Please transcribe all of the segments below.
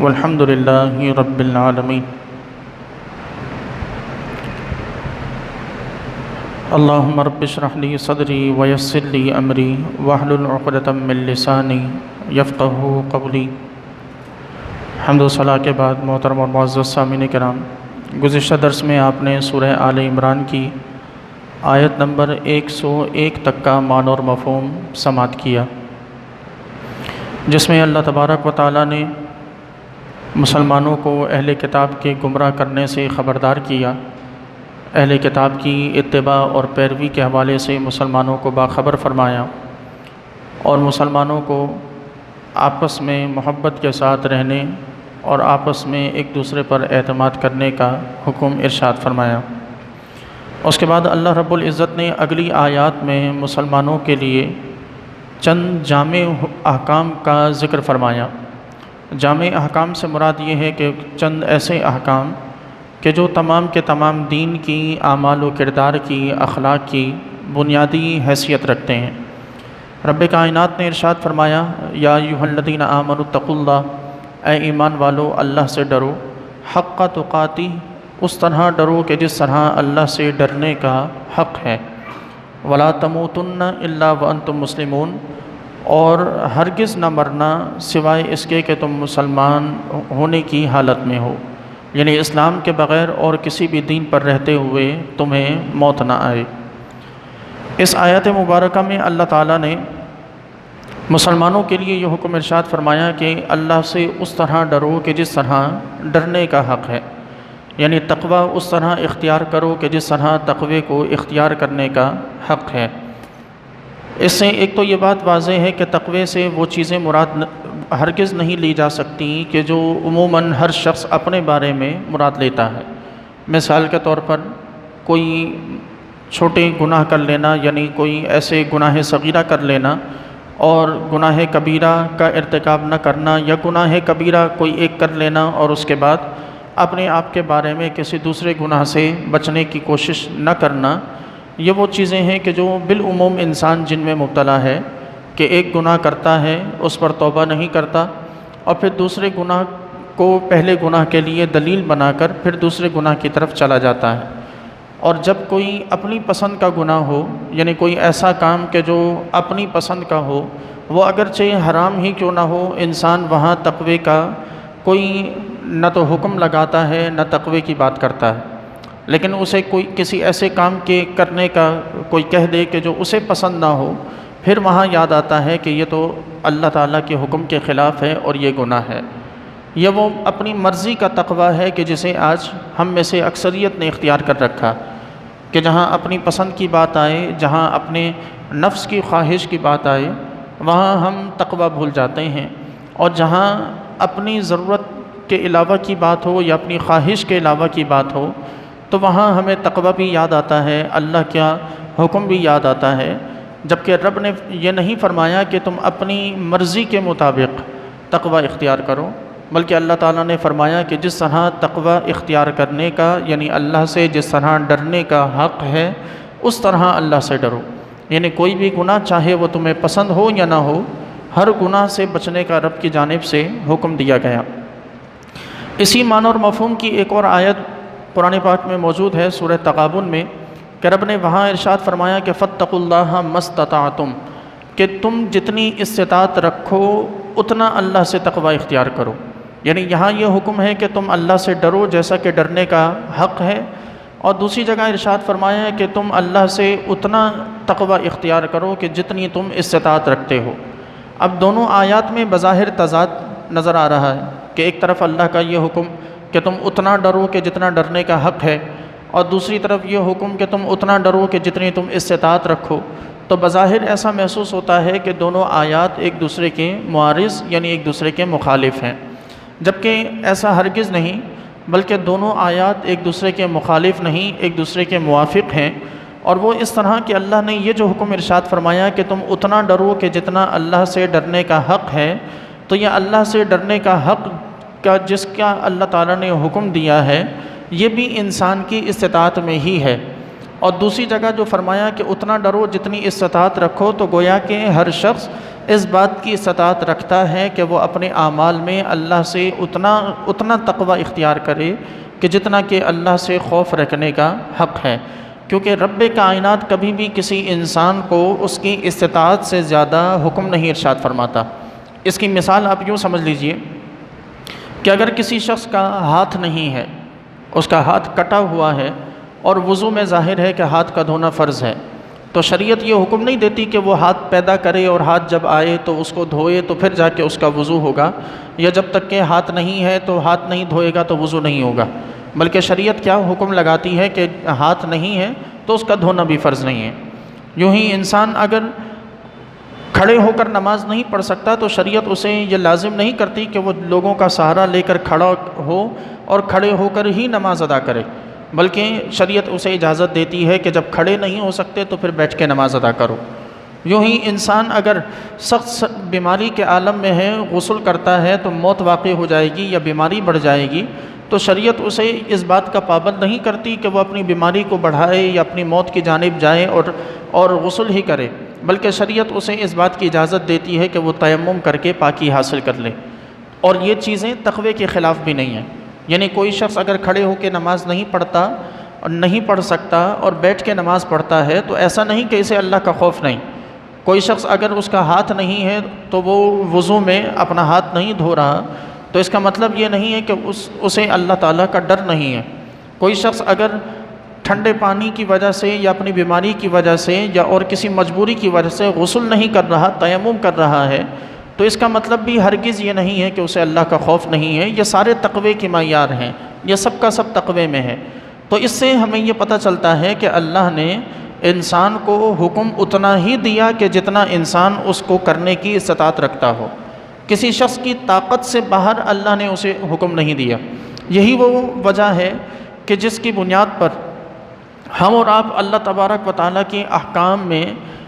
والحمد للہ رب العالمین۔ اللہم رب اشرح لی صدری ویسر لی امری واحلل عقدۃ من لسانی یفقہوا قولی۔ حمد و ثنا کے بعد محترم اور معزز سامعین کرام، گزشتہ درس میں آپ نے سورہ آل عمران کی آیت نمبر 101 تک کا معنی اور مفہوم سماعت کیا، جس میں اللہ تبارک و تعالیٰ نے مسلمانوں کو اہل کتاب کے گمراہ کرنے سے خبردار کیا، اہل کتاب کی اتباع اور پیروی کے حوالے سے مسلمانوں کو باخبر فرمایا، اور مسلمانوں کو آپس میں محبت کے ساتھ رہنے اور آپس میں ایک دوسرے پر اعتماد کرنے کا حکم ارشاد فرمایا۔ اس کے بعد اللہ رب العزت نے اگلی آیات میں مسلمانوں کے لیے چند جامع احکام کا ذکر فرمایا۔ جامع احکام سے مراد یہ ہے کہ چند ایسے احکام کہ جو تمام کے تمام دین کی، اعمال و کردار کی، اخلاق کی بنیادی حیثیت رکھتے ہیں۔ رب کائنات نے ارشاد فرمایا، یا ایھا الذین آمنوا اتقوا اللہ، اے ایمان والو اللہ سے ڈرو، حق تقاتی، اس طرح ڈرو کہ جس طرح اللہ سے ڈرنے کا حق ہے، ولا تموتن الا وانتم مسلمون، اور ہرگز نہ مرنا سوائے اس کے کہ تم مسلمان ہونے کی حالت میں ہو، یعنی اسلام کے بغیر اور کسی بھی دین پر رہتے ہوئے تمہیں موت نہ آئے۔ اس آیت مبارکہ میں اللہ تعالیٰ نے مسلمانوں کے لیے یہ حکم ارشاد فرمایا کہ اللہ سے اس طرح ڈرو کہ جس طرح ڈرنے کا حق ہے، یعنی تقوی اس طرح اختیار کرو کہ جس طرح تقوی کو اختیار کرنے کا حق ہے۔ اس سے ایک تو یہ بات واضح ہے کہ تقوی سے وہ چیزیں مراد ہرگز نہیں لی جا سکتی کہ جو عموماً ہر شخص اپنے بارے میں مراد لیتا ہے۔ مثال کے طور پر کوئی چھوٹے گناہ کر لینا، یعنی کوئی ایسے گناہ صغیرہ کر لینا اور گناہ کبیرہ کا ارتکاب نہ کرنا، یا گناہ کبیرہ کوئی ایک کر لینا اور اس کے بعد اپنے آپ کے بارے میں کسی دوسرے گناہ سے بچنے کی کوشش نہ کرنا، یہ وہ چیزیں ہیں کہ جو بالعموم انسان جن میں مبتلا ہے کہ ایک گناہ کرتا ہے، اس پر توبہ نہیں کرتا، اور پھر دوسرے گناہ کو پہلے گناہ کے لیے دلیل بنا کر پھر دوسرے گناہ کی طرف چلا جاتا ہے۔ اور جب کوئی اپنی پسند کا گناہ ہو، یعنی کوئی ایسا کام کہ جو اپنی پسند کا ہو، وہ اگرچہ حرام ہی کیوں نہ ہو، انسان وہاں تقوی کا کوئی نہ تو حکم لگاتا ہے نہ تقوی کی بات کرتا ہے، لیکن اسے کوئی کسی ایسے کام کے کرنے کا کوئی کہہ دے کہ جو اسے پسند نہ ہو، پھر وہاں یاد آتا ہے کہ یہ تو اللہ تعالیٰ کے حکم کے خلاف ہے اور یہ گناہ ہے۔ یہ وہ اپنی مرضی کا تقوی ہے کہ جسے آج ہم میں سے اکثریت نے اختیار کر رکھا، کہ جہاں اپنی پسند کی بات آئے، جہاں اپنے نفس کی خواہش کی بات آئے، وہاں ہم تقوی بھول جاتے ہیں، اور جہاں اپنی ضرورت کے علاوہ کی بات ہو یا اپنی خواہش کے علاوہ کی بات ہو تو وہاں ہمیں تقوی بھی یاد آتا ہے، اللہ کا حکم بھی یاد آتا ہے، جبکہ رب نے یہ نہیں فرمایا کہ تم اپنی مرضی کے مطابق تقوی اختیار کرو، بلکہ اللہ تعالیٰ نے فرمایا کہ جس طرح تقوی اختیار کرنے کا، یعنی اللہ سے جس طرح ڈرنے کا حق ہے، اس طرح اللہ سے ڈرو، یعنی کوئی بھی گناہ چاہے وہ تمہیں پسند ہو یا نہ ہو، ہر گناہ سے بچنے کا رب کی جانب سے حکم دیا گیا۔ اسی معنی اور مفہوم کی ایک اور آیت قرآن پاک میں موجود ہے سورہ تغابن میں، کہ رب نے وہاں ارشاد فرمایا کہ فاتقوا اللہ ما استطعتم، کہ تم جتنی استطاعت رکھو اتنا اللہ سے تقوی اختیار کرو، یعنی یہاں یہ حکم ہے کہ تم اللہ سے ڈرو جیسا کہ ڈرنے کا حق ہے، اور دوسری جگہ ارشاد فرمایا ہے کہ تم اللہ سے اتنا تقوی اختیار کرو کہ جتنی تم استطاعت رکھتے ہو۔ اب دونوں آیات میں بظاہر تضاد نظر آ رہا ہے کہ ایک طرف اللہ کا یہ حکم کہ تم اتنا ڈرو کہ جتنا ڈرنے کا حق ہے، اور دوسری طرف یہ حکم کہ تم اتنا ڈرو کہ جتنی تم استطاعت رکھو، تو بظاہر ایسا محسوس ہوتا ہے کہ دونوں آیات ایک دوسرے کے معارض، یعنی ایک دوسرے کے مخالف ہیں، جبکہ ایسا ہرگز نہیں، بلکہ دونوں آیات ایک دوسرے کے مخالف نہیں، ایک دوسرے کے موافق ہیں، اور وہ اس طرح کہ اللہ نے یہ جو حکم ارشاد فرمایا کہ تم اتنا ڈرو کہ جتنا اللہ سے ڈرنے کا حق ہے، تو یہ اللہ سے ڈرنے کا حق کا جس کا اللہ تعالیٰ نے حکم دیا ہے، یہ بھی انسان کی استطاعت میں ہی ہے، اور دوسری جگہ جو فرمایا کہ اتنا ڈرو جتنی استطاعت رکھو، تو گویا کہ ہر شخص اس بات کی استطاعت رکھتا ہے کہ وہ اپنے اعمال میں اللہ سے اتنا تقوی اختیار کرے کہ جتنا کہ اللہ سے خوف رکھنے کا حق ہے، کیونکہ رب کائنات کبھی بھی کسی انسان کو اس کی استطاعت سے زیادہ حکم نہیں ارشاد فرماتا۔ اس کی مثال آپ یوں سمجھ لیجئے کہ اگر کسی شخص کا ہاتھ نہیں ہے، اس کا ہاتھ کٹا ہوا ہے اور وضو میں ظاہر ہے کہ ہاتھ کا دھونا فرض ہے، تو شریعت یہ حکم نہیں دیتی کہ وہ ہاتھ پیدا کرے اور ہاتھ جب آئے تو اس کو دھوئے تو پھر جا کے اس کا وضو ہوگا، یا جب تک کہ ہاتھ نہیں ہے تو ہاتھ نہیں دھوئے گا تو وضو نہیں ہوگا، بلکہ شریعت کیا حکم لگاتی ہے کہ ہاتھ نہیں ہے تو اس کا دھونا بھی فرض نہیں ہے۔ یوں ہی انسان اگر کھڑے ہو کر نماز نہیں پڑھ سکتا تو شریعت اسے یہ لازم نہیں کرتی کہ وہ لوگوں کا سہارا لے کر کھڑا ہو اور کھڑے ہو کر ہی نماز ادا کرے، بلکہ شریعت اسے اجازت دیتی ہے کہ جب کھڑے نہیں ہو سکتے تو پھر بیٹھ کے نماز ادا کرو۔ یوں ہی انسان اگر سخت بیماری کے عالم میں ہے، غسل کرتا ہے تو موت واقع ہو جائے گی یا بیماری بڑھ جائے گی، تو شریعت اسے اس بات کا پابند نہیں کرتی کہ وہ اپنی بیماری کو بڑھائے یا اپنی موت کی جانب جائے اور غسل ہی کرے، بلکہ شریعت اسے اس بات کی اجازت دیتی ہے کہ وہ تیمم کر کے پاکی حاصل کر لے۔ اور یہ چیزیں تقوی کے خلاف بھی نہیں ہیں، یعنی کوئی شخص اگر کھڑے ہو کے نماز نہیں پڑھتا اور نہیں پڑھ سکتا اور بیٹھ کے نماز پڑھتا ہے تو ایسا نہیں کہ اسے اللہ کا خوف نہیں۔ کوئی شخص اگر اس کا ہاتھ نہیں ہے تو وہ وضو میں اپنا ہاتھ نہیں دھو رہا تو اس کا مطلب یہ نہیں ہے کہ اسے اللہ تعالیٰ کا ڈر نہیں ہے۔ کوئی شخص اگر ٹھنڈے پانی کی وجہ سے یا اپنی بیماری کی وجہ سے یا اور کسی مجبوری کی وجہ سے غسل نہیں کر رہا، تیمم کر رہا ہے، تو اس کا مطلب بھی ہرگز یہ نہیں ہے کہ اسے اللہ کا خوف نہیں ہے۔ یہ سارے تقوی کے معیار ہیں، یہ سب کا سب تقوی میں ہے۔ تو اس سے ہمیں یہ پتہ چلتا ہے کہ اللہ نے انسان کو حکم اتنا ہی دیا کہ جتنا انسان اس کو کرنے کی استطاعت رکھتا ہو۔ کسی شخص کی طاقت سے باہر اللہ نے اسے حکم نہیں دیا۔ یہی وہ وجہ ہے کہ جس کی بنیاد پر ہم اور آپ اللہ تبارک و تعالیٰ کے احکام میں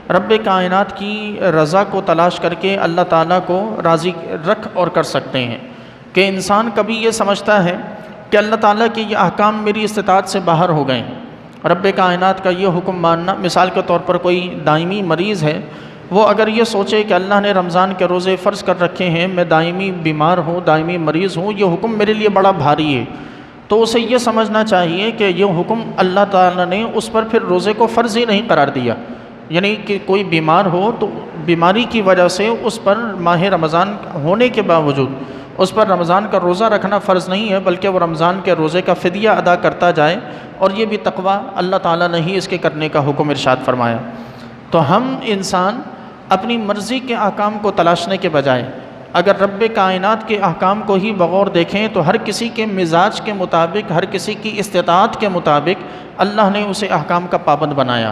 رب کائنات کی رضا کو تلاش کر کے اللہ تعالیٰ کو راضی رکھ اور کر سکتے ہیں۔ کہ انسان کبھی یہ سمجھتا ہے کہ اللہ تعالیٰ کے یہ احکام میری استطاعت سے باہر ہو گئے ہیں، رب کائنات کا یہ حکم ماننا۔ مثال کے طور پر کوئی دائمی مریض ہے، وہ اگر یہ سوچے کہ اللہ نے رمضان کے روزے فرض کر رکھے ہیں، میں دائمی بیمار ہوں، دائمی مریض ہوں، یہ حکم میرے لیے بڑا بھاری ہے، تو اسے یہ سمجھنا چاہیے کہ یہ حکم اللہ تعالیٰ نے اس پر پھر روزے کو فرض ہی نہیں قرار دیا۔ یعنی کہ کوئی بیمار ہو تو بیماری کی وجہ سے اس پر ماہ رمضان ہونے کے باوجود اس پر رمضان کا روزہ رکھنا فرض نہیں ہے، بلکہ وہ رمضان کے روزے کا فدیہ ادا کرتا جائے، اور یہ بھی تقوی اللہ تعالیٰ نے ہی اس کے کرنے کا حکم ارشاد فرمایا۔ تو ہم انسان اپنی مرضی کے احکام کو تلاشنے کے بجائے اگر رب کائنات کے احکام کو ہی بغور دیکھیں تو ہر کسی کے مزاج کے مطابق، ہر کسی کی استطاعت کے مطابق اللہ نے اسے احکام کا پابند بنایا۔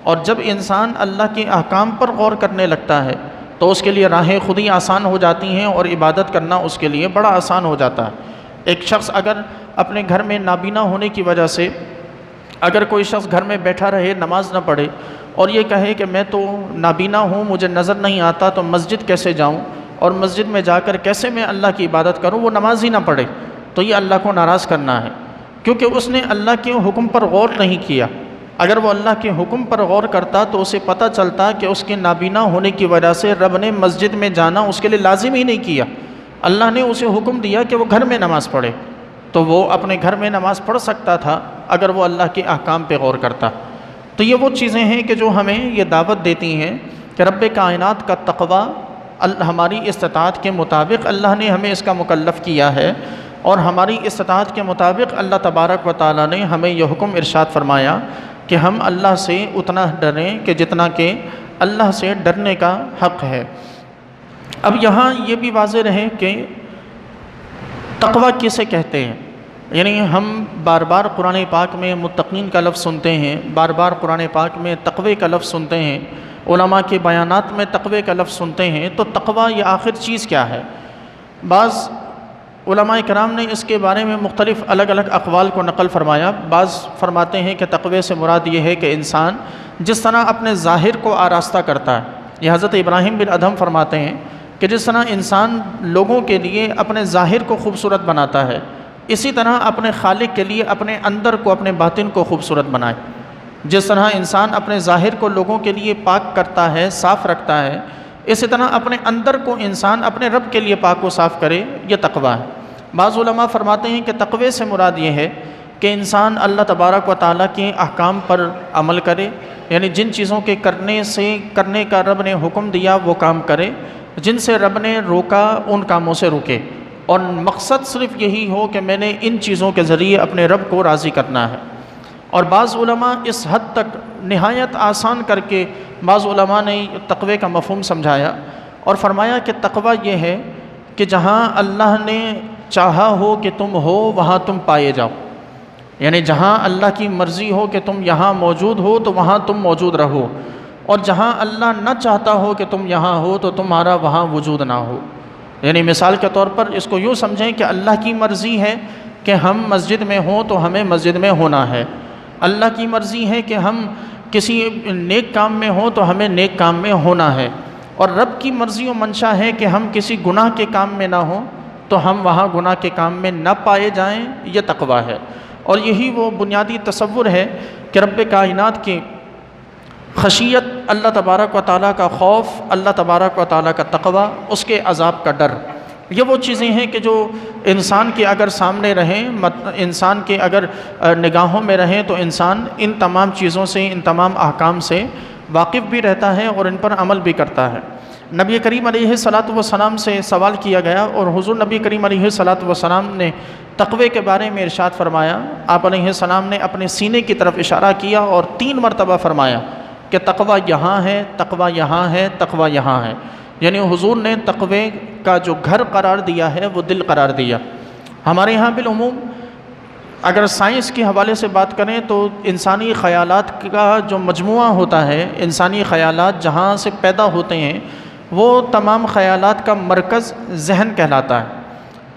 اور جب انسان اللہ کے احکام پر غور کرنے لگتا ہے تو اس کے لیے راہیں خود ہی آسان ہو جاتی ہیں اور عبادت کرنا اس کے لیے بڑا آسان ہو جاتا ہے۔ ایک شخص اگر اپنے گھر میں نابینا ہونے کی وجہ سے اگر کوئی شخص گھر میں بیٹھا رہے، نماز نہ پڑھے اور یہ کہے کہ میں تو نابینا ہوں، مجھے نظر نہیں آتا تو مسجد کیسے جاؤں اور مسجد میں جا کر کیسے میں اللہ کی عبادت کروں، وہ نماز ہی نہ پڑھے، تو یہ اللہ کو ناراض کرنا ہے، کیونکہ اس نے اللہ کے حکم پر غور نہیں کیا۔ اگر وہ اللہ کے حکم پر غور کرتا تو اسے پتہ چلتا کہ اس کے نابینا ہونے کی وجہ سے رب نے مسجد میں جانا اس کے لیے لازم ہی نہیں کیا، اللہ نے اسے حکم دیا کہ وہ گھر میں نماز پڑھے، تو وہ اپنے گھر میں نماز پڑھ سکتا تھا اگر وہ اللہ کے احکام پہ غور کرتا۔ تو یہ وہ چیزیں ہیں کہ جو ہمیں یہ دعوت دیتی ہیں کہ رب کائنات کا تقوی ہماری استطاعت کے مطابق اللہ نے ہمیں اس کا مکلف کیا ہے، اور ہماری استطاعت کے مطابق اللہ تبارک و تعالیٰ نے ہمیں یہ حکم ارشاد فرمایا کہ ہم اللہ سے اتنا ڈریں کہ جتنا کہ اللہ سے ڈرنے کا حق ہے۔ اب یہاں یہ بھی واضح رہے کہ تقوی کسے کہتے ہیں، یعنی ہم بار بار قرآن پاک میں متقین کا لفظ سنتے ہیں، بار بار قرآن پاک میں تقوی کا لفظ سنتے ہیں، علماء کے بیانات میں تقوی کا لفظ سنتے ہیں، تو تقوی یہ آخر چیز کیا ہے؟ بعض علماء کرام نے اس کے بارے میں مختلف الگ الگ اقوال کو نقل فرمایا۔ بعض فرماتے ہیں کہ تقوی سے مراد یہ ہے کہ انسان جس طرح اپنے ظاہر کو آراستہ کرتا ہے، یہ حضرت ابراہیم بن ادھم فرماتے ہیں کہ جس طرح انسان لوگوں کے لیے اپنے ظاہر کو خوبصورت بناتا ہے، اسی طرح اپنے خالق کے لیے اپنے اندر کو، اپنے باطن کو خوبصورت بنائے۔ جس طرح انسان اپنے ظاہر کو لوگوں کے لیے پاک کرتا ہے، صاف رکھتا ہے، اسی طرح اپنے اندر کو انسان اپنے رب کے لیے پاک و صاف کرے، یہ تقویٰ ہے۔ بعض علماء فرماتے ہیں کہ تقوی سے مراد یہ ہے کہ انسان اللہ تبارک و تعالیٰ کے احکام پر عمل کرے، یعنی جن چیزوں کے کرنے کا رب نے حکم دیا وہ کام کرے، جن سے رب نے روکا ان کاموں سے رکے، اور مقصد صرف یہی ہو کہ میں نے ان چیزوں کے ذریعے اپنے رب کو راضی کرنا ہے۔ اور بعض علماء اس حد تک نہایت آسان کر کے بعض علماء نے تقوی کا مفہوم سمجھایا اور فرمایا کہ تقوی یہ ہے کہ جہاں اللہ نے چاہا ہو کہ تم ہو وہاں تم پائے جاؤ، یعنی جہاں اللہ کی مرضی ہو کہ تم یہاں موجود ہو تو وہاں تم موجود رہو، اور جہاں اللہ نہ چاہتا ہو کہ تم یہاں ہو تو تمہارا وہاں وجود نہ ہو۔ یعنی مثال کے طور پر اس کو یوں سمجھیں کہ اللہ کی مرضی ہے کہ ہم مسجد میں ہوں تو ہمیں مسجد میں ہونا ہے، اللہ کی مرضی ہے کہ ہم کسی نیک کام میں ہوں تو ہمیں نیک کام میں ہونا ہے، اور رب کی مرضی و منشا ہے کہ ہم کسی گناہ کے کام میں نہ ہوں تو ہم وہاں گناہ کے کام میں نہ پائے جائیں، یہ تقویٰ ہے۔ اور یہی وہ بنیادی تصور ہے کہ رب کائنات کی خشیت، اللہ تبارک و تعالیٰ کا خوف، اللہ تبارک و تعالیٰ کا تقویٰ، اس کے عذاب کا ڈر، یہ وہ چیزیں ہیں کہ جو انسان کے اگر سامنے رہیں، انسان کے اگر نگاہوں میں رہیں تو انسان ان تمام چیزوں سے، ان تمام احکام سے واقف بھی رہتا ہے اور ان پر عمل بھی کرتا ہے۔ نبی کریم علیہ السلام سے سوال کیا گیا اور حضور نبی کریم علیہ السلام نے تقوی کے بارے میں ارشاد فرمایا۔ آپ علیہ السلام نے اپنے سینے کی طرف اشارہ کیا اور 3 مرتبہ فرمایا کہ تقوی یہاں ہے، تقوی یہاں ہے، تقوی یہاں ہے، یعنی حضور نے تقوی کا جو گھر قرار دیا ہے وہ دل قرار دیا۔ ہمارے یہاں بالعموم اگر سائنس کے حوالے سے بات کریں تو انسانی خیالات کا جو مجموعہ ہوتا ہے، انسانی خیالات جہاں سے پیدا ہوتے ہیں وہ تمام خیالات کا مرکز ذہن کہلاتا ہے،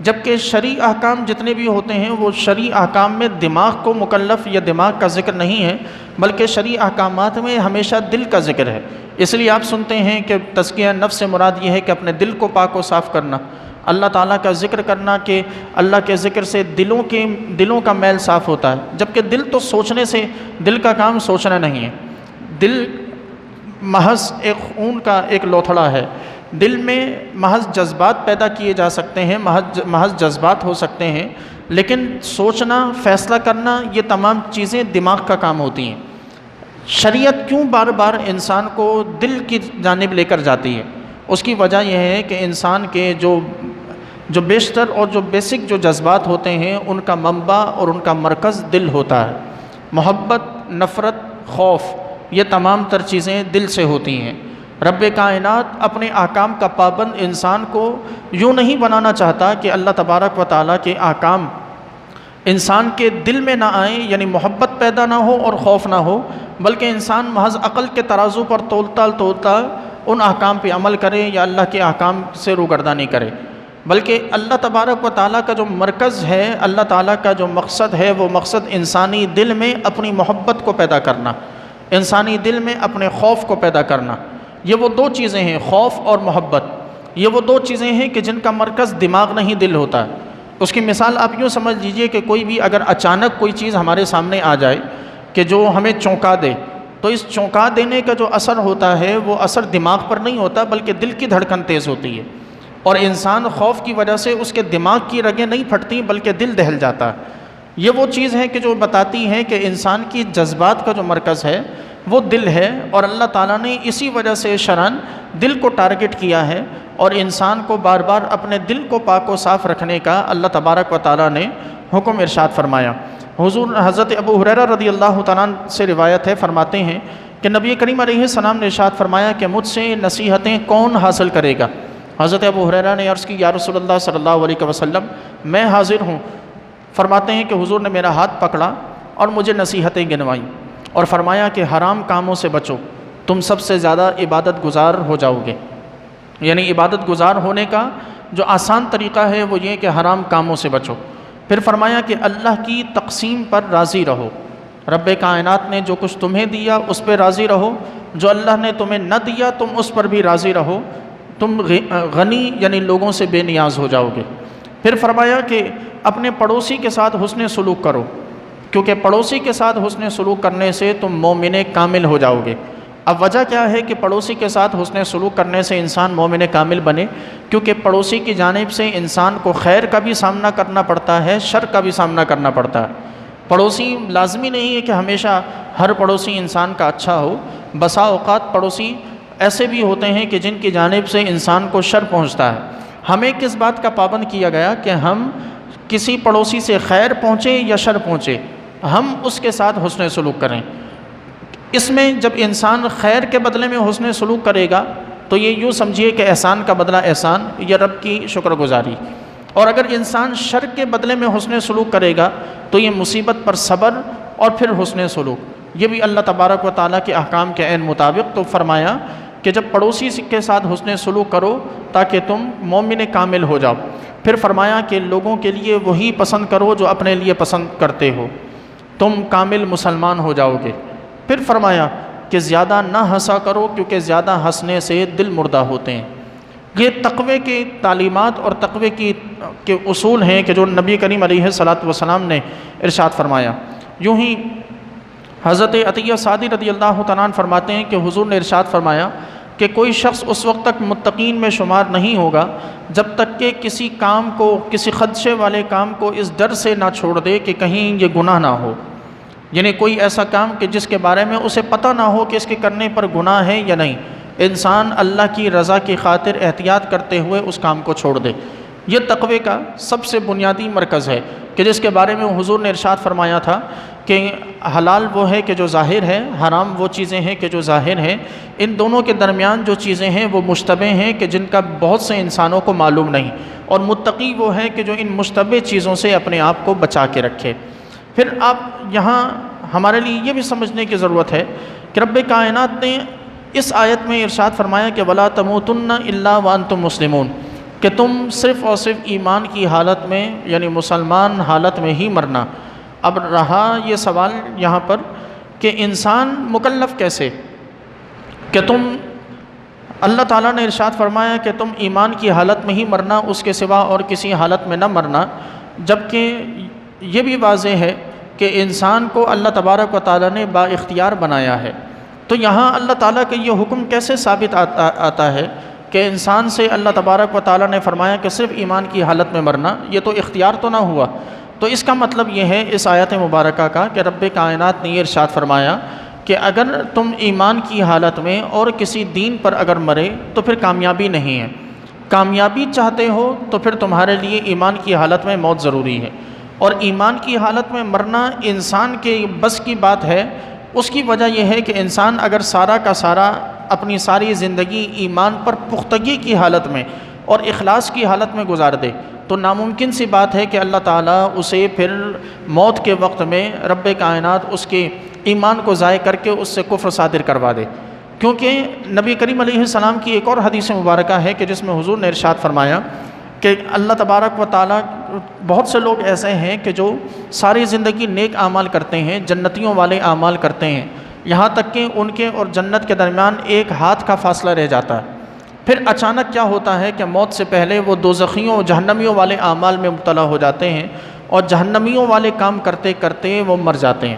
جبکہ شرعی احکام جتنے بھی ہوتے ہیں وہ شرعی احکام میں دماغ کو مکلف یا دماغ کا ذکر نہیں ہے، بلکہ شرعی احکامات میں ہمیشہ دل کا ذکر ہے۔ اس لیے آپ سنتے ہیں کہ تزکیہ نفس سے مراد یہ ہے کہ اپنے دل کو پاک و صاف کرنا، اللہ تعالیٰ کا ذکر کرنا، کہ اللہ کے ذکر سے دلوں کا میل صاف ہوتا ہے، جبکہ دل تو سوچنے سے، دل کا کام سوچنا نہیں ہے، دل محض ایک خون کا ایک لوتھڑا ہے، دل میں محض جذبات پیدا کیے جا سکتے ہیں، محض جذبات ہو سکتے ہیں، لیکن سوچنا، فیصلہ کرنا، یہ تمام چیزیں دماغ کا کام ہوتی ہیں۔ شریعت کیوں بار بار انسان کو دل کی جانب لے کر جاتی ہے؟ اس کی وجہ یہ ہے کہ انسان کے جو بیشتر اور جو بیسک جو جذبات ہوتے ہیں ان کا منبع اور ان کا مرکز دل ہوتا ہے۔ محبت، نفرت، خوف، یہ تمام تر چیزیں دل سے ہوتی ہیں۔ رب کائنات اپنے احکام کا پابند انسان کو یوں نہیں بنانا چاہتا کہ اللہ تبارک و تعالیٰ کے احکام انسان کے دل میں نہ آئیں، یعنی محبت پیدا نہ ہو اور خوف نہ ہو، بلکہ انسان محض عقل کے ترازو پر تولتا ان احکام پہ عمل کرے یا اللہ کے احکام سے روگردانی کرے، بلکہ اللہ تبارک و تعالیٰ کا جو مرکز ہے، اللہ تعالیٰ کا جو مقصد ہے، وہ مقصد انسانی دل میں اپنی محبت کو پیدا کرنا، انسانی دل میں اپنے خوف کو پیدا کرنا۔ یہ وہ 2 چیزیں ہیں، خوف اور محبت، یہ وہ 2 چیزیں ہیں کہ جن کا مرکز دماغ نہیں دل ہوتا ہے۔ اس کی مثال آپ یوں سمجھ لیجئے کہ کوئی بھی اگر اچانک کوئی چیز ہمارے سامنے آ جائے کہ جو ہمیں چونکا دے، تو اس چونکا دینے کا جو اثر ہوتا ہے وہ اثر دماغ پر نہیں ہوتا بلکہ دل کی دھڑکن تیز ہوتی ہے، اور انسان خوف کی وجہ سے اس کے دماغ کی رگیں نہیں پھٹتی بلکہ دل دہل جاتا ہے۔ یہ وہ چیز ہے کہ جو بتاتی ہے کہ انسان کی جذبات کا جو مرکز ہے وہ دل ہے، اور اللہ تعالیٰ نے اسی وجہ سے شرعاً دل کو ٹارگٹ کیا ہے، اور انسان کو بار بار اپنے دل کو پاک و صاف رکھنے کا اللہ تبارک و تعالیٰ نے حکم ارشاد فرمایا۔ حضور حضرت ابو ہریرہ رضی اللہ تعالیٰ سے روایت ہے، فرماتے ہیں کہ نبی کریم علیہ السلام نے ارشاد فرمایا کہ مجھ سے نصیحتیں کون حاصل کرے گا؟ حضرت ابو ہریرہ نے عرض کی یا رسول اللہ صلی اللہ علیہ وسلم میں حاضر ہوں۔ فرماتے ہیں کہ حضور نے میرا ہاتھ پکڑا اور مجھے نصیحتیں گنوائیں اور فرمایا کہ حرام کاموں سے بچو، تم سب سے زیادہ عبادت گزار ہو جاؤ گے۔ یعنی عبادت گزار ہونے کا جو آسان طریقہ ہے وہ یہ کہ حرام کاموں سے بچو۔ پھر فرمایا کہ اللہ کی تقسیم پر راضی رہو، رب کائنات نے جو کچھ تمہیں دیا اس پہ راضی رہو، جو اللہ نے تمہیں نہ دیا تم اس پر بھی راضی رہو، تم غنی یعنی لوگوں سے بے نیاز ہو جاؤ گے۔ پھر فرمایا کہ اپنے پڑوسی کے ساتھ حسن سلوک کرو، کیونکہ پڑوسی کے ساتھ حسن سلوک کرنے سے تم مومن کامل ہو جاؤ گے، اب وجہ کیا ہے کہ پڑوسی کے ساتھ حسن سلوک کرنے سے انسان مومن کامل بنے؟ کیونکہ پڑوسی کی جانب سے انسان کو خیر کا بھی سامنا کرنا پڑتا ہے، شر کا بھی سامنا کرنا پڑتا ہے۔ پڑوسی لازمی نہیں ہے کہ ہمیشہ ہر پڑوسی انسان کا اچھا ہو، بسا اوقات پڑوسی ایسے بھی ہوتے ہیں کہ جن کی جانب سے انسان کو شر پہنچتا ہے۔ ہمیں کس بات کا پابند کیا گیا کہ ہم کسی پڑوسی سے خیر پہنچے یا شر پہنچے، ہم اس کے ساتھ حسن سلوک کریں۔ اس میں جب انسان خیر کے بدلے میں حسن سلوک کرے گا تو یہ یوں سمجھیے کہ احسان کا بدلہ احسان یا رب کی شکر گزاری، اور اگر انسان شر کے بدلے میں حسن سلوک کرے گا تو یہ مصیبت پر صبر اور پھر حسن سلوک۔ یہ بھی اللہ تبارک و تعالیٰ کے احکام کے عین مطابق۔ تو فرمایا کہ جب پڑوسی کے ساتھ حسن سلوک کرو تاکہ تم مومن کامل ہو جاؤ۔ پھر فرمایا کہ لوگوں کے لیے وہی پسند کرو جو اپنے لیے پسند کرتے ہو، تم کامل مسلمان ہو جاؤ گے۔ پھر فرمایا کہ زیادہ نہ ہنسا کرو کیونکہ زیادہ ہنسنے سے دل مردہ ہوتے ہیں۔ یہ تقوی کی تعلیمات اور تقوی کے اصول ہیں کہ جو نبی کریم علیہ الصلاۃ والسلام نے ارشاد فرمایا۔ یوں ہی حضرت عطیہ صادی رضی اللہ تعالیٰ عنہ فرماتے ہیں کہ حضور نے ارشاد فرمایا کہ کوئی شخص اس وقت تک متقین میں شمار نہیں ہوگا جب تک کہ کسی کام کو، کسی خدشے والے کام کو اس ڈر سے نہ چھوڑ دے کہ کہیں یہ گناہ نہ ہو۔ یعنی کوئی ایسا کام کہ جس کے بارے میں اسے پتہ نہ ہو کہ اس کے کرنے پر گناہ ہے یا نہیں، انسان اللہ کی رضا کی خاطر احتیاط کرتے ہوئے اس کام کو چھوڑ دے۔ یہ تقوی کا سب سے بنیادی مرکز ہے کہ جس کے بارے میں حضور نے ارشاد فرمایا تھا کہ حلال وہ ہے کہ جو ظاہر ہے، حرام وہ چیزیں ہیں کہ جو ظاہر ہیں، ان دونوں کے درمیان جو چیزیں ہیں وہ مشتبہ ہیں کہ جن کا بہت سے انسانوں کو معلوم نہیں، اور متقی وہ ہے کہ جو ان مشتبہ چیزوں سے اپنے آپ کو بچا کے رکھے۔ پھر آپ یہاں ہمارے لیے یہ بھی سمجھنے کی ضرورت ہے کہ رب کائنات نے اس آیت میں ارشاد فرمایا کہ وَلَا تَمُوتُنَّ إِلَّا وَأَنْتُمْ مُسْلِمُونَ، کہ تم صرف اور صرف ایمان کی حالت میں یعنی مسلمان حالت میں ہی مرنا۔ اب رہا یہ سوال یہاں پر کہ انسان مکلف کیسے، کہ تم اللہ تعالیٰ نے ارشاد فرمایا کہ تم ایمان کی حالت میں ہی مرنا، اس کے سوا اور کسی حالت میں نہ مرنا، جبکہ یہ بھی واضح ہے کہ انسان کو اللہ تبارک و تعالیٰ نے با اختیار بنایا ہے۔ تو یہاں اللہ تعالیٰ کا یہ حکم کیسے ثابت آتا ہے کہ انسان سے اللہ تبارک و تعالیٰ نے فرمایا کہ صرف ایمان کی حالت میں مرنا؟ یہ تو اختیار تو نہ ہوا۔ تو اس کا مطلب یہ ہے اس آیت مبارکہ کا کہ رب کائنات نے یہ ارشاد فرمایا کہ اگر تم ایمان کی حالت میں اور کسی دین پر اگر مرے تو پھر کامیابی نہیں ہے۔ کامیابی چاہتے ہو تو پھر تمہارے لیے ایمان کی حالت میں موت ضروری ہے، اور ایمان کی حالت میں مرنا انسان کے بس کی بات ہے۔ اس کی وجہ یہ ہے کہ انسان اگر سارا کا سارا اپنی ساری زندگی ایمان پر پختگی کی حالت میں اور اخلاص کی حالت میں گزار دے تو ناممکن سی بات ہے کہ اللہ تعالیٰ اسے پھر موت کے وقت میں رب کائنات اس کے ایمان کو ضائع کر کے اس سے کفر صادر کروا دے۔ کیونکہ نبی کریم علیہ السلام کی ایک اور حدیث مبارکہ ہے کہ جس میں حضور نے ارشاد فرمایا کہ اللہ تبارک و تعالیٰ، بہت سے لوگ ایسے ہیں کہ جو ساری زندگی نیک اعمال کرتے ہیں، جنتیوں والے اعمال کرتے ہیں، یہاں تک کہ ان کے اور جنت کے درمیان ایک ہاتھ کا فاصلہ رہ جاتا ہے۔ پھر اچانک کیا ہوتا ہے کہ موت سے پہلے وہ دوزخیوں جہنمیوں والے اعمال میں مبتلا ہو جاتے ہیں اور جہنمیوں والے کام کرتے کرتے وہ مر جاتے ہیں۔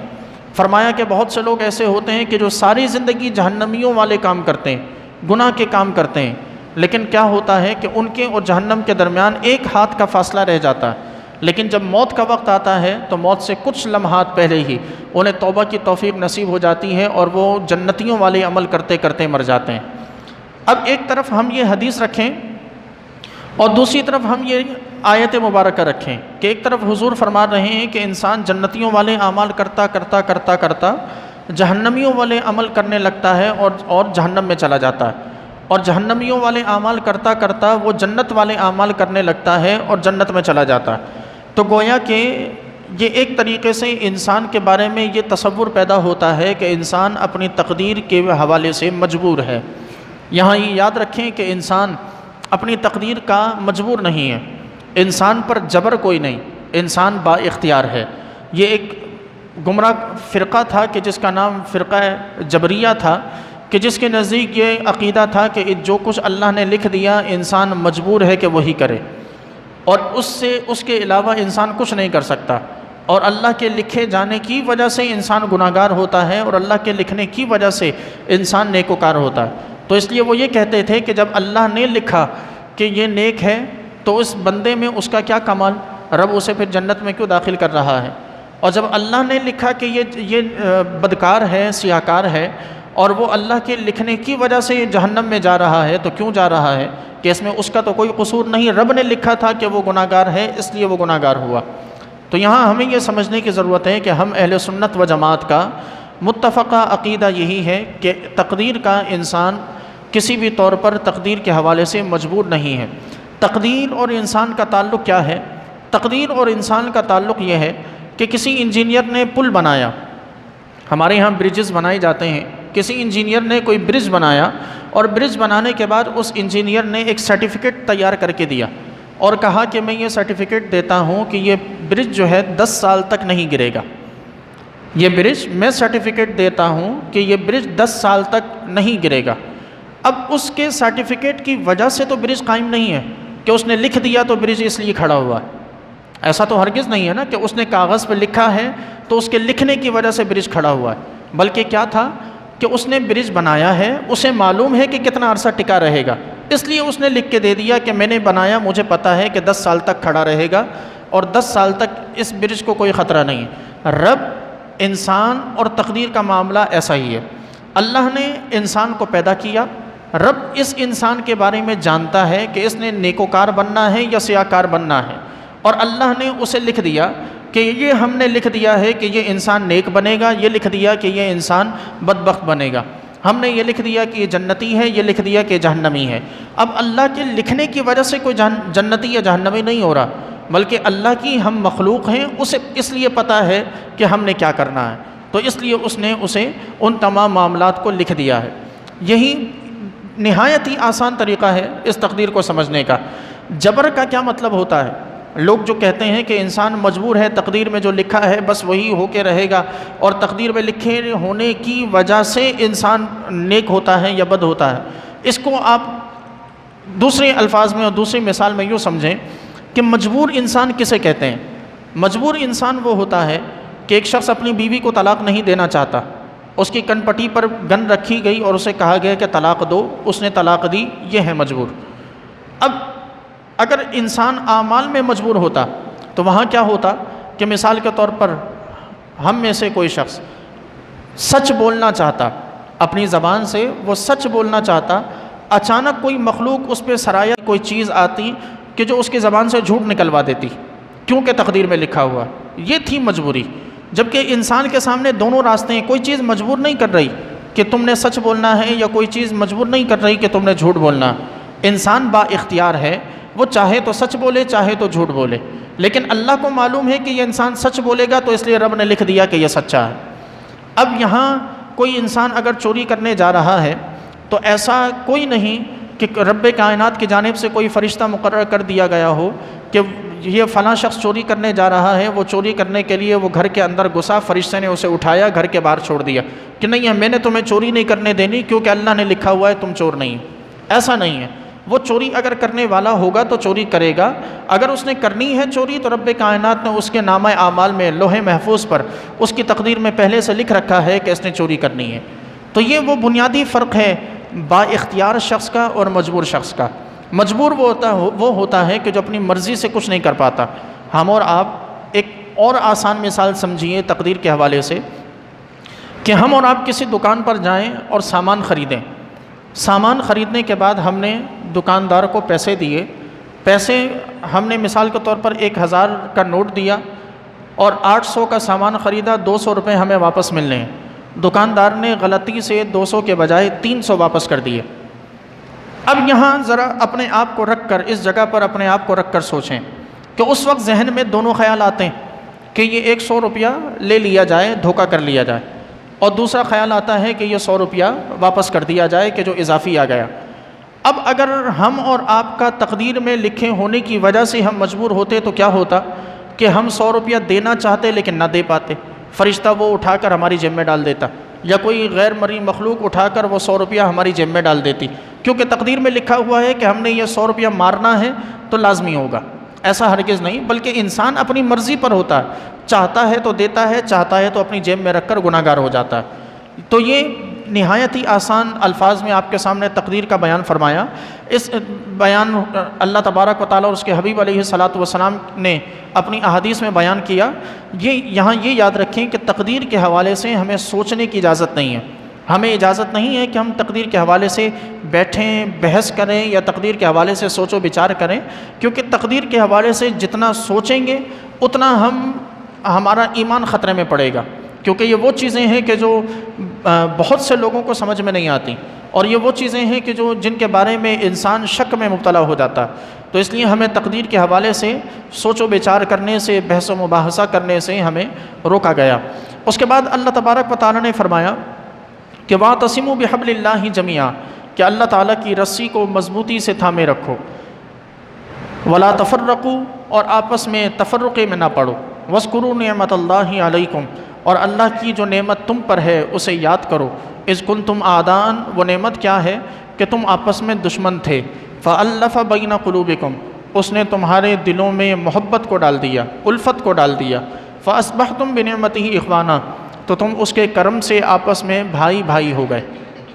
فرمایا کہ بہت سے لوگ ایسے ہوتے ہیں کہ جو ساری زندگی جہنمیوں والے کام کرتے ہیں، گناہ کے کام کرتے ہیں، لیکن کیا ہوتا ہے کہ ان کے اور جہنم کے درمیان ایک ہاتھ کا فاصلہ رہ جاتا ہے، لیکن جب موت کا وقت آتا ہے تو موت سے کچھ لمحات پہلے ہی انہیں توبہ کی توفیق نصیب ہو جاتی ہے اور وہ جنتیوں والے عمل کرتے کرتے مر جاتے ہیں۔ اب ایک طرف ہم یہ حدیث رکھیں اور دوسری طرف ہم یہ آیت مبارکہ رکھیں کہ ایک طرف حضور فرما رہے ہیں کہ انسان جنتیوں والے اعمال کرتا کرتا کرتا کرتا جہنمیوں والے عمل کرنے لگتا ہے اور جہنم میں چلا جاتا ہے، اور جہنمیوں والے اعمال کرتا کرتا وہ جنت والے اعمال کرنے لگتا ہے اور جنت میں چلا جاتا ہے۔ تو گویا کہ یہ ایک طریقے سے انسان کے بارے میں یہ تصور پیدا ہوتا ہے کہ انسان اپنی تقدیر کے حوالے سے مجبور ہے۔ یہاں یہ یاد رکھیں کہ انسان اپنی تقدیر کا مجبور نہیں ہے، انسان پر جبر کوئی نہیں، انسان با اختیار ہے۔ یہ ایک گمراہ فرقہ تھا کہ جس کا نام فرقہ جبریہ تھا، کہ جس کے نزدیک یہ عقیدہ تھا کہ جو کچھ اللہ نے لکھ دیا انسان مجبور ہے کہ وہی کرے، اور اس کے علاوہ انسان کچھ نہیں کر سکتا۔ اور اللہ کے لکھے جانے کی وجہ سے انسان گناہگار ہوتا ہے، اور اللہ کے لکھنے کی وجہ سے انسان نیکوکار ہوتا ہے۔ تو اس لیے وہ یہ کہتے تھے کہ جب اللہ نے لکھا کہ یہ نیک ہے تو اس بندے میں اس کا کیا کمال، رب اسے پھر جنت میں کیوں داخل کر رہا ہے؟ اور جب اللہ نے لکھا کہ یہ بدکار ہے، سیاہکار ہے، اور وہ اللہ کے لکھنے کی وجہ سے جہنم میں جا رہا ہے، تو کیوں جا رہا ہے کہ اس میں اس کا تو کوئی قصور نہیں، رب نے لکھا تھا کہ وہ گناہگار ہے اس لیے وہ گناہگار ہوا۔ تو یہاں ہمیں یہ سمجھنے کی ضرورت ہے کہ ہم اہل سنت و جماعت کا متفقہ عقیدہ یہی ہے کہ تقدیر کا انسان کسی بھی طور پر تقدیر کے حوالے سے مجبور نہیں ہے۔ تقدیر اور انسان کا تعلق کیا ہے؟ تقدیر اور انسان کا تعلق یہ ہے کہ کسی انجینئر نے پل بنایا، ہمارے یہاں برجز بنائے جاتے ہیں، کسی انجینئر نے کوئی برج بنایا، اور برج بنانے کے بعد اس انجینئر نے ایک سرٹیفکیٹ تیار کر کے دیا اور کہا کہ میں یہ سرٹیفکیٹ دیتا ہوں کہ یہ برج جو ہے 10 سال تک نہیں گرے گا، یہ برج میں سرٹیفکیٹ دیتا ہوں کہ یہ برج 10 سال تک نہیں گرے گا۔ اب اس کے سرٹیفکیٹ کی وجہ سے تو برج قائم نہیں ہے کہ اس نے لکھ دیا تو برج اس لیے کھڑا ہوا ہے، ایسا تو ہرگز نہیں ہے نا کہ اس نے کاغذ پہ لکھا ہے تو اس کے لکھنے کی وجہ سے برج کھڑا ہوا ہے، بلکہ کیا تھا کہ اس نے برج بنایا ہے، اسے معلوم ہے کہ کتنا عرصہ ٹکا رہے گا، اس لیے اس نے لکھ کے دے دیا کہ میں نے بنایا، مجھے پتہ ہے کہ 10 سال تک کھڑا رہے گا اور 10 سال تک اس برج کو کوئی خطرہ نہیں ہے۔ رب، انسان اور تقدیر کا معاملہ ایسا ہی ہے۔ اللہ نے انسان کو پیدا کیا، رب اس انسان کے بارے میں جانتا ہے کہ اس نے نیکوکار بننا ہے یا سیاہکار بننا ہے، اور اللہ نے اسے لکھ دیا کہ یہ ہم نے لکھ دیا ہے کہ یہ انسان نیک بنے گا، یہ لکھ دیا کہ یہ انسان بدبخت بنے گا، ہم نے یہ لکھ دیا کہ یہ جنتی ہے، یہ لکھ دیا کہ جہنمی ہے۔ اب اللہ کے لکھنے کی وجہ سے کوئی جنتی یا جہنمی نہیں ہو رہا، بلکہ اللہ کی ہم مخلوق ہیں، اسے اس لیے پتہ ہے کہ ہم نے کیا کرنا ہے، تو اس لیے اس نے اسے ان تمام معاملات کو لکھ دیا ہے۔ یہی نہایت ہی آسان طریقہ ہے اس تقدیر کو سمجھنے کا۔ جبر کا کیا مطلب ہوتا ہے؟ لوگ جو کہتے ہیں کہ انسان مجبور ہے، تقدیر میں جو لکھا ہے بس وہی ہو کے رہے گا، اور تقدیر میں لکھے ہونے کی وجہ سے انسان نیک ہوتا ہے یا بد ہوتا ہے، اس کو آپ دوسرے الفاظ میں اور دوسری مثال میں یوں سمجھیں کہ مجبور انسان کسے کہتے ہیں؟ مجبور انسان وہ ہوتا ہے کہ ایک شخص اپنی بیوی کو طلاق نہیں دینا چاہتا، اس کی کن پٹی پر گن رکھی گئی اور اسے کہا گیا کہ طلاق دو، اس نے طلاق دی، یہ ہے مجبور۔ اب اگر انسان اعمال میں مجبور ہوتا تو وہاں کیا ہوتا کہ مثال کے طور پر ہم میں سے کوئی شخص سچ بولنا چاہتا، اپنی زبان سے وہ سچ بولنا چاہتا، اچانک کوئی مخلوق اس پہ سرایا کوئی چیز آتی کہ جو اس کی زبان سے جھوٹ نکلوا دیتی، کیونکہ تقدیر میں لکھا ہوا، یہ تھی مجبوری۔ جبکہ انسان کے سامنے دونوں راستے ہیں، کوئی چیز مجبور نہیں کر رہی کہ تم نے سچ بولنا ہے، یا کوئی چیز مجبور نہیں کر رہی کہ تم نے جھوٹ بولنا۔ انسان با اختیار ہے، وہ چاہے تو سچ بولے چاہے تو جھوٹ بولے، لیکن اللہ کو معلوم ہے کہ یہ انسان سچ بولے گا، تو اس لیے رب نے لکھ دیا کہ یہ سچا ہے۔ اب یہاں کوئی انسان اگر چوری کرنے جا رہا ہے تو ایسا کوئی نہیں کہ رب کائنات کی جانب سے کوئی فرشتہ مقرر کر دیا گیا ہو کہ یہ فلاں شخص چوری کرنے جا رہا ہے، وہ چوری کرنے کے لیے وہ گھر کے اندر گھسا، فرشتے نے اسے اٹھایا، گھر کے باہر چھوڑ دیا کہ نہیں ہے میں نے تمہیں چوری نہیں کرنے دینی کیونکہ اللہ نے لکھا ہوا ہے تم چور نہیں۔ ایسا نہیں ہے، وہ چوری اگر کرنے والا ہوگا تو چوری کرے گا، اگر اس نے کرنی ہے چوری تو رب کائنات نے اس کے نامہ اعمال میں لوح محفوظ پر اس کی تقدیر میں پہلے سے لکھ رکھا ہے کہ اس نے چوری کرنی ہے۔ تو یہ وہ بنیادی فرق ہے با اختیار شخص کا اور مجبور شخص کا۔ مجبور وہ ہوتا ہے کہ جو اپنی مرضی سے کچھ نہیں کر پاتا۔ ہم اور آپ ایک اور آسان مثال سمجھیے تقدیر کے حوالے سے کہ ہم اور آپ کسی دکان پر جائیں اور سامان خریدیں، سامان خریدنے کے بعد ہم نے دکاندار کو پیسے دیے، پیسے ہم نے مثال کے طور پر 1000 کا نوٹ دیا اور 800 کا سامان خریدا، 200 روپے ہمیں واپس ملنے ہیں۔ دکاندار نے غلطی سے 200 کے بجائے 300 واپس کر دیے۔ اب یہاں ذرا اپنے آپ کو رکھ کر، اس جگہ پر اپنے آپ کو رکھ کر سوچیں کہ اس وقت ذہن میں دونوں خیال آتے ہیں کہ یہ 100 روپیہ لے لیا جائے، دھوکہ کر لیا جائے، اور دوسرا خیال آتا ہے کہ یہ 100 روپیہ واپس کر دیا جائے کہ جو اضافی آ گیا۔ اب اگر ہم اور آپ کا تقدیر میں لکھے ہونے کی وجہ سے ہم مجبور ہوتے تو کیا ہوتا کہ ہم 100 روپیہ دینا چاہتے لیکن نہ دے پاتے، فرشتہ وہ اٹھا کر ہماری جیب میں ڈال دیتا، یا کوئی غیر مرئی مخلوق اٹھا کر وہ 100 روپیہ ہماری جیب میں ڈال دیتی، کیونکہ تقدیر میں لکھا ہوا ہے کہ ہم نے یہ 100 روپیہ مارنا ہے تو لازمی ہوگا۔ ایسا ہرگز نہیں، بلکہ انسان اپنی مرضی پر ہوتا ہے، چاہتا ہے تو دیتا ہے، چاہتا ہے تو اپنی جیب میں رکھ کر گناہ گار ہو جاتا ہے۔ تو یہ نہایت ہی آسان الفاظ میں آپ کے سامنے تقدیر کا بیان فرمایا۔ اس بیان اللہ تبارک و تعالیٰ اور اس کے حبیب علیہ الصلاۃ والسلام نے اپنی احادیث میں بیان کیا۔ یہاں یہ یاد رکھیں کہ تقدیر کے حوالے سے ہمیں سوچنے کی اجازت نہیں ہے۔ ہمیں اجازت نہیں ہے کہ ہم تقدیر کے حوالے سے بیٹھیں، بحث کریں یا تقدیر کے حوالے سے سوچ و بچار کریں، کیونکہ تقدیر کے حوالے سے جتنا سوچیں گے اتنا ہمارا ایمان خطرے میں پڑے گا، کیونکہ یہ وہ چیزیں ہیں کہ جو بہت سے لوگوں کو سمجھ میں نہیں آتی، اور یہ وہ چیزیں ہیں کہ جن کے بارے میں انسان شک میں مبتلا ہو جاتا ہے۔ تو اس لیے ہمیں تقدیر کے حوالے سے سوچ و بچار کرنے سے، بحث و مباحثہ کرنے سے ہمیں روکا گیا۔ اس کے بعد اللہ تبارک و تعالیٰ نے فرمایا کہ وَاعْتَصِمُوا بِحَبْلِ اللَّهِ جَمِيعًا، کہ اللہ تعالیٰ کی رسی کو مضبوطی سے تھامے رکھو، وَلَا تَفَرَّقُوا، اور آپس میں تفرقے میں نہ پڑو، وَاذْكُرُوا نِعْمَتَ اللَّهِ عَلَيْكُمْ، اور اللہ کی جو نعمت تم پر ہے اسے یاد کرو، اذ کنتم اعداء، وہ نعمت کیا ہے کہ تم آپس میں دشمن تھے، فَأَلَّفَ بَيْنَ قُلُوبِكُمْ، اس نے تمہارے دلوں میں محبت کو ڈال دیا، الفت کو ڈال دیا، فَأَصْبَحْتُمْ بِنِعْمَتِهِ إِخْوَانًا، تو تم اس کے کرم سے آپس میں بھائی بھائی ہو گئے،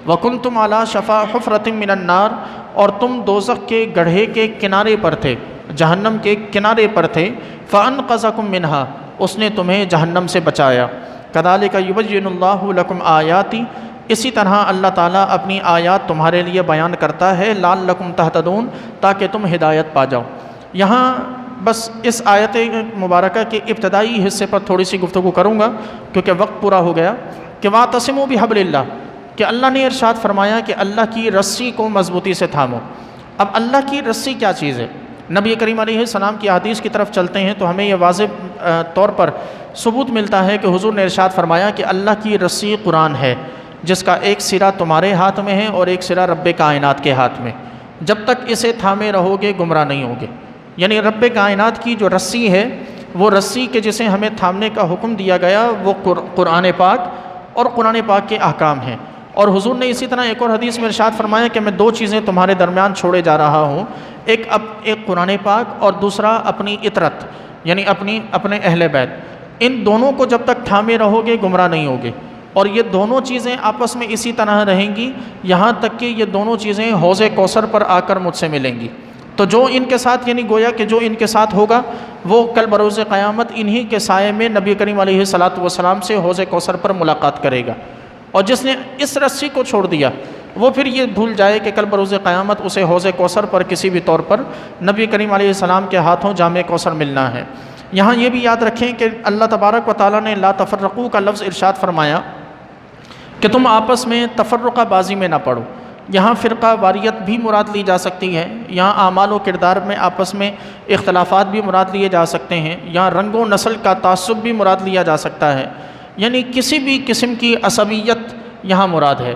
وَكُنْتُمْ عَلَى شَفَا حُفْرَةٍ مِّنَ النَّارِ، اور تم دوزخ کے گڑھے کے کنارے پر تھے، جہنم کے کنارے پر تھے، فَأَنْقَذَكُم مِّنْهَا، اس نے تمہیں جہنم سے بچایا، كَذَلِكَ يُبَيِّنُ اللَّهُ لَكُمْ آيَاتِهِ، اسی طرح اللہ تعالیٰ اپنی آیات تمہارے لیے بیان کرتا ہے، لعلکم تہتدون، تاکہ تم ہدایت پا جاؤ۔ یہاں بس اس آیت مبارکہ کے ابتدائی حصے پر تھوڑی سی گفتگو کروں گا کیونکہ وقت پورا ہو گیا، کہ وَاعْتَصِمُوا بِحَبْلِ اللَّهِ، کہ اللہ نے ارشاد فرمایا کہ اللہ کی رسی کو مضبوطی سے تھامو۔ اب اللہ کی رسی کیا چیز ہے؟ نبی کریم علیہ السلام کی حدیث کی طرف چلتے ہیں تو ہمیں یہ واضح طور پر ثبوت ملتا ہے کہ حضور نے ارشاد فرمایا کہ اللہ کی رسی قرآن ہے، جس کا ایک سرا تمہارے ہاتھ میں ہے اور ایک سرا رب کائنات کے ہاتھ میں، جب تک اسے تھامے رہو گے گمراہ نہیں ہوگے۔ یعنی رب کائنات کی جو رسی ہے، وہ رسی کے جسے ہمیں تھامنے کا حکم دیا گیا وہ قرآن پاک اور قرآن پاک کے احکام ہیں۔ اور حضور نے اسی طرح ایک اور حدیث میں ارشاد فرمایا کہ میں دو چیزیں تمہارے درمیان چھوڑے جا رہا ہوں، ایک قرآن پاک اور دوسرا اپنی اطرت، یعنی اپنے اہل بیت۔ ان دونوں کو جب تک تھامے رہو گے گمراہ نہیں ہوگے، اور یہ دونوں چیزیں آپس میں اسی طرح رہیں گی یہاں تک کہ یہ دونوں چیزیں حوض کوثر پر آ کر مجھ سے ملیں گی۔ تو جو ان کے ساتھ، یعنی گویا کہ جو ان کے ساتھ ہوگا وہ کل بروز قیامت انہی کے سائے میں نبی کریم علیہ الصلاۃ والسلام سے حوض کوثر پر ملاقات کرے گا۔ اور جس نے اس رسی کو چھوڑ دیا وہ پھر یہ بھول جائے کہ کل بروز قیامت اسے حوض کوثر پر کسی بھی طور پر نبی کریم علیہ السلام کے ہاتھوں جام کوثر ملنا ہے۔ یہاں یہ بھی یاد رکھیں کہ اللہ تبارک و تعالیٰ نے لا تفرقوا کا لفظ ارشاد فرمایا کہ تم آپس میں تفرقہ بازی میں نہ پڑو۔ یہاں فرقہ واریت بھی مراد لی جا سکتی ہے، یہاں اعمال و کردار میں آپس میں اختلافات بھی مراد لیے جا سکتے ہیں، یہاں رنگ و نسل کا تعصب بھی مراد لیا جا سکتا ہے، یعنی کسی بھی قسم کی عصبیت یہاں مراد ہے۔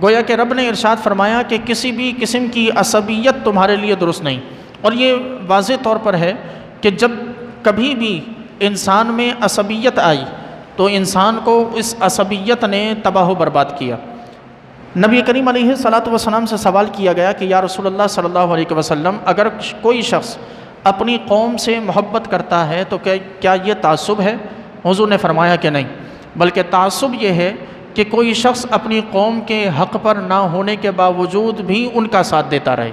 گویا کہ رب نے ارشاد فرمایا کہ کسی بھی قسم کی عصبیت تمہارے لیے درست نہیں، اور یہ واضح طور پر ہے کہ جب کبھی بھی انسان میں عصبیت آئی تو انسان کو اس عصبیت نے تباہ و برباد کیا۔ نبی کریم علیہ الصلاۃ والسلام سے سوال کیا گیا کہ یا رسول اللہ صلی اللہ علیہ وسلم، اگر کوئی شخص اپنی قوم سے محبت کرتا ہے تو کیا یہ تعصب ہے؟ حضور نے فرمایا کہ نہیں، بلکہ تعصب یہ ہے کہ کوئی شخص اپنی قوم کے حق پر نہ ہونے کے باوجود بھی ان کا ساتھ دیتا رہے،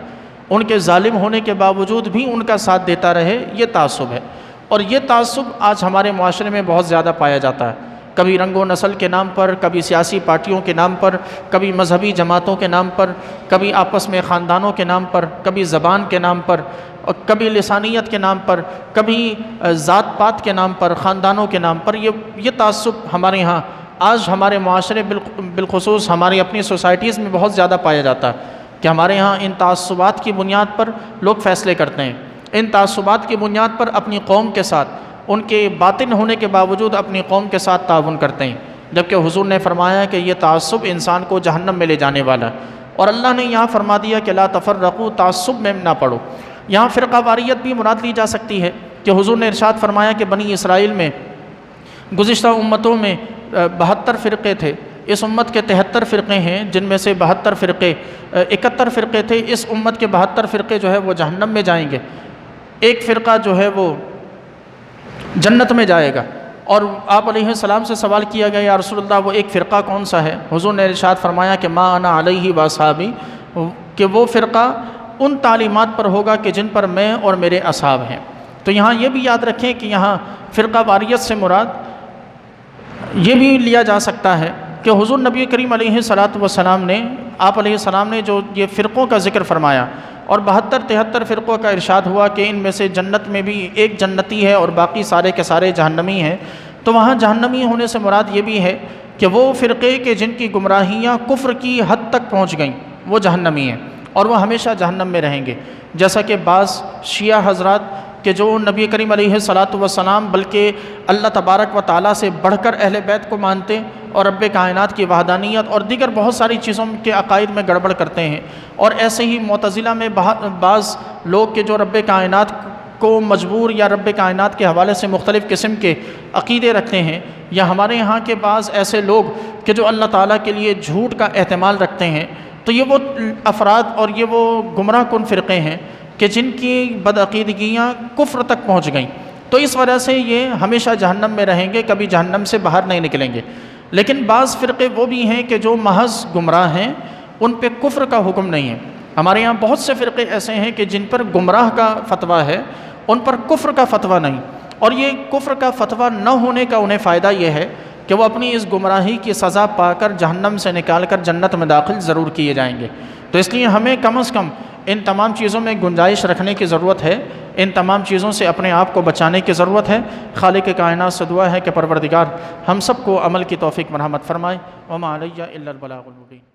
ان کے ظالم ہونے کے باوجود بھی ان کا ساتھ دیتا رہے، یہ تعصب ہے۔ اور یہ تعصب آج ہمارے معاشرے میں بہت زیادہ پایا جاتا ہے، کبھی رنگ و نسل کے نام پر، کبھی سیاسی پارٹیوں کے نام پر، کبھی مذہبی جماعتوں کے نام پر، کبھی آپس میں خاندانوں کے نام پر، کبھی زبان کے نام پر، اور کبھی لسانیت کے نام پر، کبھی ذات پات کے نام پر، خاندانوں کے نام پر۔ یہ تعصب ہمارے ہاں آج ہمارے معاشرے بالخصوص ہماری اپنی سوسائٹیز میں بہت زیادہ پایا جاتا ہے کہ ہمارے ہاں ان تعصبات کی بنیاد پر لوگ فیصلے کرتے ہیں، ان تعصبات کی بنیاد پر اپنی قوم کے ساتھ، ان کے باطن ہونے کے باوجود اپنی قوم کے ساتھ تعاون کرتے ہیں، جبکہ حضور نے فرمایا کہ یہ تعصب انسان کو جہنم میں لے جانے والا ہے۔ اور اللہ نے یہاں فرما دیا کہ لا تفرقوا، تعصب میں نہ پڑو۔ یہاں فرقہ واریت بھی مراد لی جا سکتی ہے کہ حضور نے ارشاد فرمایا کہ بنی اسرائیل میں گزشتہ امتوں میں 72 فرقے تھے، اس امت کے 73 فرقے ہیں، جن میں سے 71 فرقے تھے، اس امت کے 72 فرقے جو ہے وہ جہنم میں جائیں گے، ایک فرقہ جو ہے وہ جنت میں جائے گا۔ اور آپ علیہ السلام سے سوال کیا گیا یا رسول اللہ وہ ایک فرقہ کون سا ہے؟ حضور نے ارشاد فرمایا کہ ما انا علیہ و اصحابی، کہ وہ فرقہ ان تعلیمات پر ہوگا کہ جن پر میں اور میرے اصحاب ہیں۔ تو یہاں یہ بھی یاد رکھیں کہ یہاں فرقہ واریت سے مراد یہ بھی لیا جا سکتا ہے کہ حضور نبی کریم علیہ السلام نے، آپ علیہ السلام نے جو یہ فرقوں کا ذکر فرمایا اور 72-73 فرقوں کا ارشاد ہوا کہ ان میں سے جنت میں بھی ایک جنتی ہے اور باقی سارے کے سارے جہنمی ہیں، تو وہاں جہنمی ہونے سے مراد یہ بھی ہے کہ وہ فرقے کہ جن کی گمراہیاں کفر کی حد تک پہنچ گئیں وہ جہنمی ہیں اور وہ ہمیشہ جہنم میں رہیں گے، جیسا کہ بعض شیعہ حضرات کہ جو نبی کریم علیہ السلام بلکہ اللہ تبارک و تعالیٰ سے بڑھ کر اہل بیت کو مانتے اور رب کائنات کی وحدانیت اور دیگر بہت ساری چیزوں کے عقائد میں گڑبڑ کرتے ہیں، اور ایسے ہی معتزلہ میں بعض لوگ کہ جو رب کائنات کو مجبور یا رب کائنات کے حوالے سے مختلف قسم کے عقیدے رکھتے ہیں، یا ہمارے ہاں کے بعض ایسے لوگ کہ جو اللہ تعالیٰ کے لیے جھوٹ کا احتمال رکھتے ہیں، تو یہ وہ افراد اور یہ وہ گمراہ کن فرقے ہیں کہ جن کی بدعقیدگیاں کفر تک پہنچ گئیں، تو اس وجہ سے یہ ہمیشہ جہنم میں رہیں گے، کبھی جہنم سے باہر نہیں نکلیں گے۔ لیکن بعض فرقے وہ بھی ہیں کہ جو محض گمراہ ہیں، ان پہ کفر کا حکم نہیں ہے۔ ہمارے یہاں بہت سے فرقے ایسے ہیں کہ جن پر گمراہ کا فتویٰ ہے، ان پر کفر کا فتویٰ نہیں، اور یہ کفر کا فتویٰ نہ ہونے کا انہیں فائدہ یہ ہے کہ وہ اپنی اس گمراہی کی سزا پا کر جہنم سے نکال کر جنت میں داخل ضرور کیے جائیں گے۔ تو اس لیے ہمیں کم از کم ان تمام چیزوں میں گنجائش رکھنے کی ضرورت ہے، ان تمام چیزوں سے اپنے آپ کو بچانے کی ضرورت ہے۔ خالق کائنات سے دعا ہے کہ پروردگار ہم سب کو عمل کی توفیق مرحمت فرمائے۔ وما علیہ الا البلاغ المبین۔